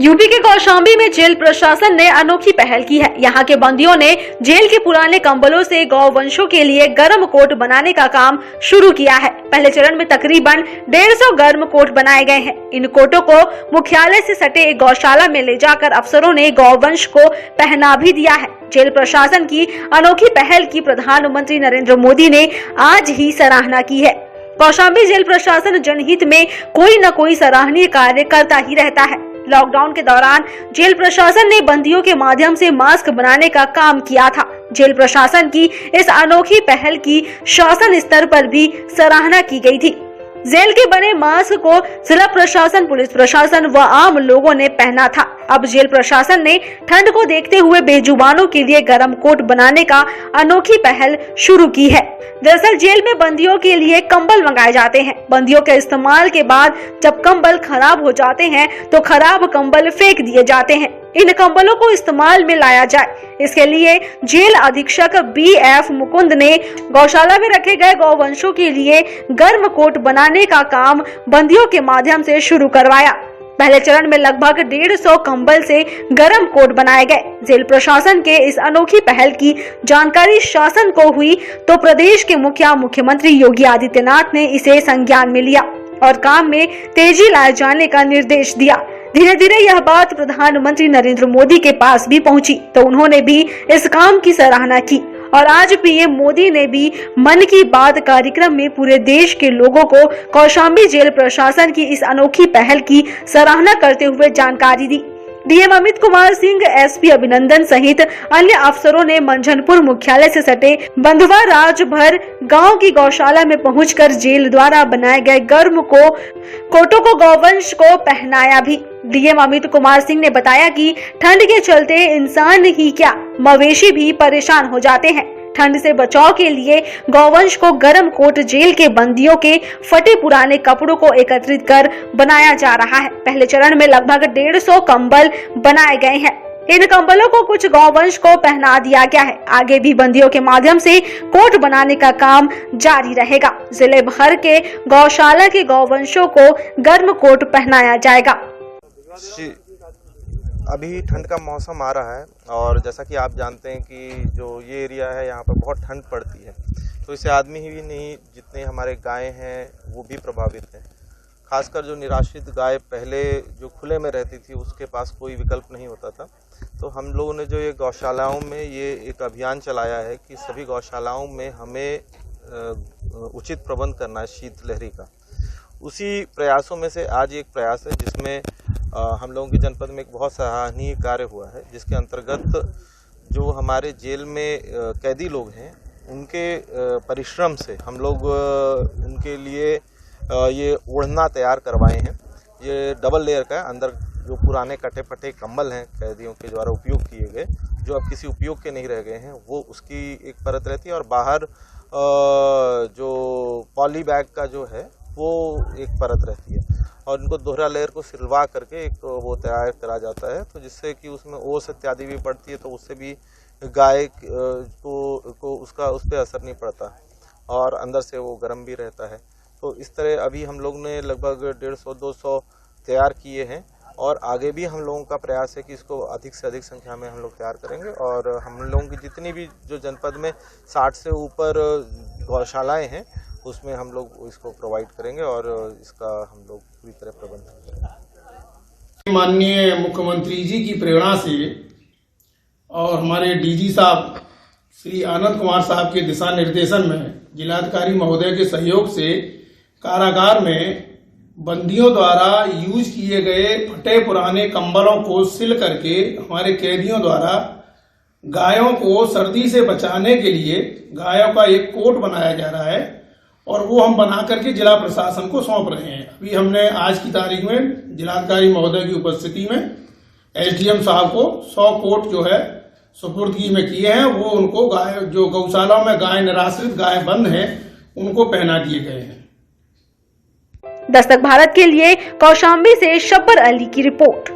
UP के कौशाम्बी में jail प्रशासन ने अनोखी पहल की है। यहाँ के बंदियों ने जेल के पुराने कंबलों से गौवंशों के लिए गर्म कोट बनाने का काम शुरू किया है। पहले चरण में तकरीबन 150 गर्म कोट बनाए गए हैं। इन कोटों को मुख्यालय से सटे एक गौशाला में ले जाकर अफसरों ने गौवंश को पहना भी दिया है। जेल प्रशासन की अनोखी पहल की प्रधानमंत्री नरेंद्र मोदी ने आज ही सराहना की है। कौशाम्बी जेल प्रशासन जनहित में कोई न कोई सराहनीय कार्य करता ही रहता है। लॉकडाउन के दौरान जेल प्रशासन ने बंदियों के माध्यम से मास्क बनाने का काम किया था। जेल प्रशासन की इस अनोखी पहल की शासन स्तर पर भी सराहना की गई थी। जेल के बने मास्क को जिला प्रशासन, पुलिस प्रशासन व आम लोगों ने पहना था। अब जेल प्रशासन ने ठंड को देखते हुए बेजुबानों के लिए गर्म कोट बनाने का अनोखी पहल शुरू की है। दरअसल जेल में बंदियों के लिए कंबल मंगाए जाते हैं। बंदियों के इस्तेमाल के बाद जब कंबल खराब हो जाते हैं तो खराब कंबल फेंक दिए जाते हैं। इन कंबलों को इस्तेमाल में लाया जाए, इसके लिए जेल अधीक्षक BF मुकुंद ने गौशाला में रखे गए गौवंशों के लिए गर्म कोट बनाने का काम बंदियों के माध्यम से शुरू करवाया। पहले चरण में लगभग 150 कंबल से गर्म कोट बनाए गए। जेल प्रशासन के इस अनोखी पहल की जानकारी शासन को हुई तो प्रदेश के मुख्यमंत्री योगी आदित्यनाथ ने इसे संज्ञान में लिया और काम में तेजी लाए जाने का निर्देश दिया। धीरे धीरे यह बात प्रधानमंत्री नरेंद्र मोदी के पास भी पहुंची तो उन्होंने भी इस काम की सराहना की और आज PM मोदी ने भी मन की बात कार्यक्रम में पूरे देश के लोगों को कौशाम्बी जेल प्रशासन की इस अनोखी पहल की सराहना करते हुए जानकारी दी। DM अमित कुमार सिंह, SP अभिनंदन सहित अन्य अफसरों ने मंझनपुर मुख्यालय से सटे बंधुआ राजभर गांव की गौशाला में पहुंचकर जेल द्वारा बनाए गए गर्म कोटों को गौवंश को पहनाया भी। DM अमित कुमार सिंह ने बताया कि ठंड के चलते इंसान ही क्या, मवेशी भी परेशान हो जाते हैं। ठंड से बचाव के लिए गौवंश को गर्म कोट जेल के बंदियों के फटे पुराने कपड़ों को एकत्रित कर बनाया जा रहा है। पहले चरण में लगभग 150 कंबल बनाए गए हैं। इन कंबलों को कुछ गौवंश को पहना दिया गया है। आगे भी बंदियों के माध्यम से कोट बनाने का काम जारी रहेगा। जिले भर के गौशाला के गौवंशों को गर्म कोट पहनाया जाएगा। अभी ठंड का मौसम आ रहा है और जैसा कि आप जानते हैं कि जो ये एरिया है यहाँ पर बहुत ठंड पड़ती है, तो इससे आदमी ही नहीं, जितने हमारे गाय हैं वो भी प्रभावित हैं। खासकर जो निराश्रित गाय पहले जो खुले में रहती थी उसके पास कोई विकल्प नहीं होता था, तो हम लोगों ने जो ये गौशालाओं में ये एक अभियान चलाया है कि सभी गौशालाओं में हमें उचित प्रबंध करना है शीतलहरी का। उसी प्रयासों में से आज एक प्रयास है जिसमें हम लोगों की जनपद में एक बहुत सराहनीय कार्य हुआ है, जिसके अंतर्गत जो हमारे जेल में कैदी लोग हैं उनके परिश्रम से हम लोग उनके लिए ये ओढ़ना तैयार करवाए हैं। ये डबल लेयर का है। अंदर जो पुराने कटे फटे कंबल हैं कैदियों के द्वारा उपयोग किए गए, जो अब किसी उपयोग के नहीं रह गए हैं, वो उसकी एक परत रहती है और बाहर जो पॉली बैग का जो है वो एक परत रहती है और इनको दोहरा लेयर को सिलवा करके एक वो तैयार करा जाता है, तो जिससे कि उसमें ओस इत्यादि भी पड़ती है, तो उससे भी गाय को उसका उस पर असर नहीं पड़ता और अंदर से वो गर्म भी रहता है। तो इस तरह अभी हम लोग ने लगभग 150-200 तैयार किए हैं और आगे भी हम लोगों का प्रयास है कि इसको अधिक से अधिक संख्या में हम लोग तैयार करेंगे और हम लोगों की जितनी भी जो जनपद में 60 से ऊपर गौशालाएँ हैं उसमें हम लोग इसको प्रोवाइड करेंगे और इसका हम लोग पूरी तरह प्रबंध करेंगे। माननीय मुख्यमंत्री जी की प्रेरणा से और हमारे DG साहब श्री आनंद कुमार साहब के दिशा निर्देशन में जिलाधिकारी महोदय के सहयोग से कारागार में बंदियों द्वारा यूज किए गए फटे पुराने कंबलों को सिल करके हमारे कैदियों द्वारा गायों को सर्दी से बचाने के लिए गायों का एक कोट बनाया जा रहा है और वो हम बना करके जिला प्रशासन को सौंप रहे हैं। अभी हमने आज की तारीख में जिलाधिकारी महोदय की उपस्थिति में SDM साहब को 100 कोट जो है सुपुर्दगी में किए हैं। वो उनको गाय जो गौशालाओं में गाय निराश्रित गाय बंद हैं उनको पहना दिए गए हैं। दस्तक भारत के लिए कौशाम्बी से शब्बर अली की रिपोर्ट।